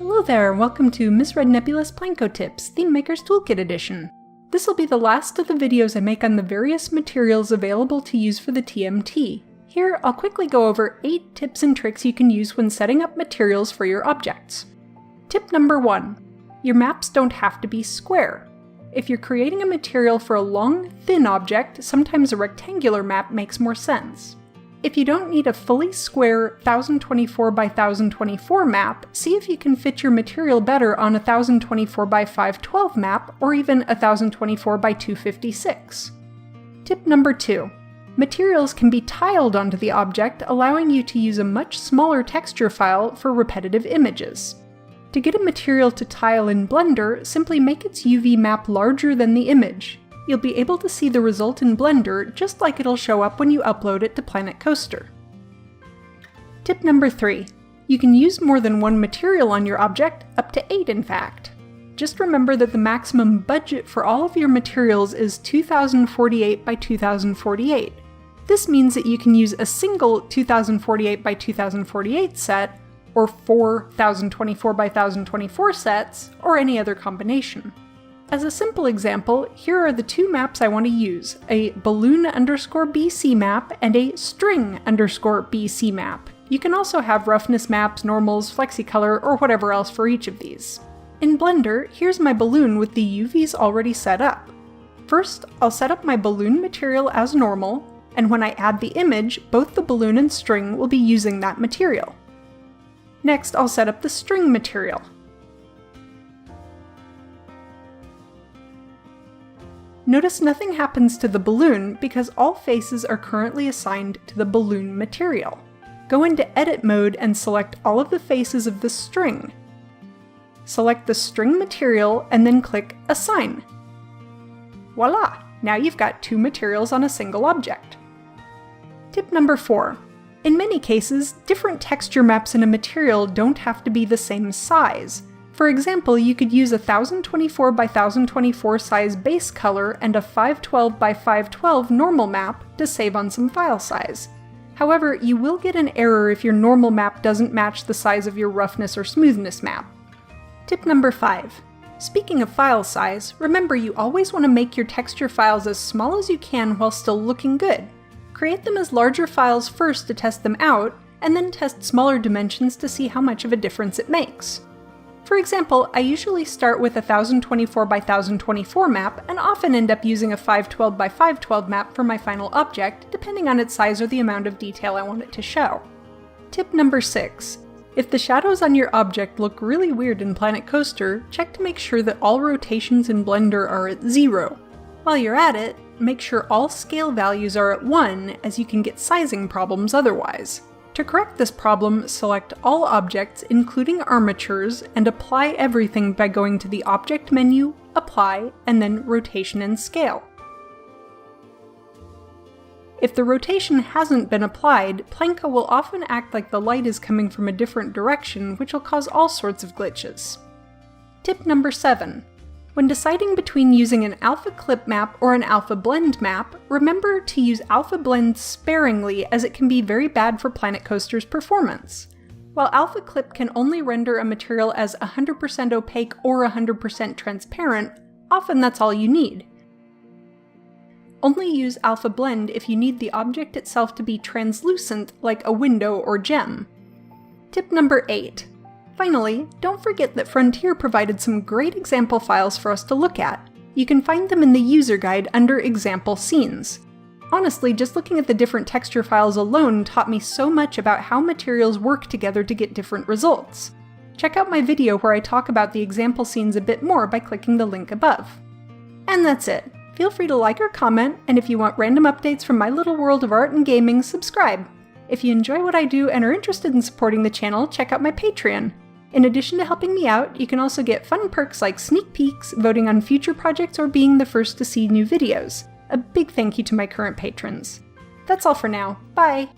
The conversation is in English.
Hello there, and welcome to Ms.RedNebula's Planko Tips, Thememaker's Toolkit Edition. This will be the last of the videos I make on the various materials available to use for the TMT. Here, I'll quickly go over 8 tips and tricks you can use when setting up materials for your objects. Tip number 1. Your maps don't have to be square. If you're creating a material for a long, thin object, sometimes a rectangular map makes more sense. If you don't need a fully square 1024 by 1024 map, see if you can fit your material better on a 1024 by 512 map, or even a 1024 by 256. Tip number 2. Materials can be tiled onto the object, allowing you to use a much smaller texture file for repetitive images. To get a material to tile in Blender, simply make its UV map larger than the image. You'll be able to see the result in Blender just like it'll show up when you upload it to Planet Coaster. Tip number 3. You can use more than one material on your object, up to 8 in fact. Just remember that the maximum budget for all of your materials is 2048 by 2048. This means that you can use a single 2048 by 2048 set, or 4 1024 by 1024 sets, or any other combination. As a simple example, here are the 2 maps I want to use, a balloon_BC map and a string_BC map. You can also have roughness maps, normals, flexicolor, or whatever else for each of these. In Blender, here's my balloon with the UVs already set up. First, I'll set up my balloon material as normal, and when I add the image, both the balloon and string will be using that material. Next, I'll set up the string material. Notice nothing happens to the balloon because all faces are currently assigned to the balloon material. Go into Edit mode and select all of the faces of the string. Select the string material and then click Assign. Voila! Now you've got 2 materials on a single object. Tip number 4. In many cases, different texture maps in a material don't have to be the same size. For example, you could use a 1024 by 1024 size base color and a 512 by 512 normal map to save on some file size. However, you will get an error if your normal map doesn't match the size of your roughness or smoothness map. Tip number 5. Speaking of file size, remember you always want to make your texture files as small as you can while still looking good. Create them as larger files first to test them out, and then test smaller dimensions to see how much of a difference it makes. For example, I usually start with a 1024 by 1024 map and often end up using a 512 by 512 map for my final object, depending on its size or the amount of detail I want it to show. Tip number 6. If the shadows on your object look really weird in Planet Coaster, check to make sure that all rotations in Blender are at 0. While you're at it, make sure all scale values are at 1, as you can get sizing problems otherwise. To correct this problem, select all objects, including armatures, and apply everything by going to the Object menu, Apply, and then Rotation and Scale. If the rotation hasn't been applied, Planko will often act like the light is coming from a different direction, which will cause all sorts of glitches. Tip number 7. When deciding between using an alpha clip map or an alpha blend map, remember to use alpha blend sparingly, as it can be very bad for Planet Coaster's performance. While alpha clip can only render a material as 100% opaque or 100% transparent, often that's all you need. Only use alpha blend if you need the object itself to be translucent, like a window or gem. Tip number 8. Finally, don't forget that Frontier provided some great example files for us to look at. You can find them in the user guide under Example Scenes. Honestly, just looking at the different texture files alone taught me so much about how materials work together to get different results. Check out my video where I talk about the example scenes a bit more by clicking the link above. And that's it. Feel free to like or comment, and if you want random updates from my little world of art and gaming, subscribe. If you enjoy what I do and are interested in supporting the channel, check out my Patreon. In addition to helping me out, you can also get fun perks like sneak peeks, voting on future projects, or being the first to see new videos. A big thank you to my current patrons. That's all for now. Bye!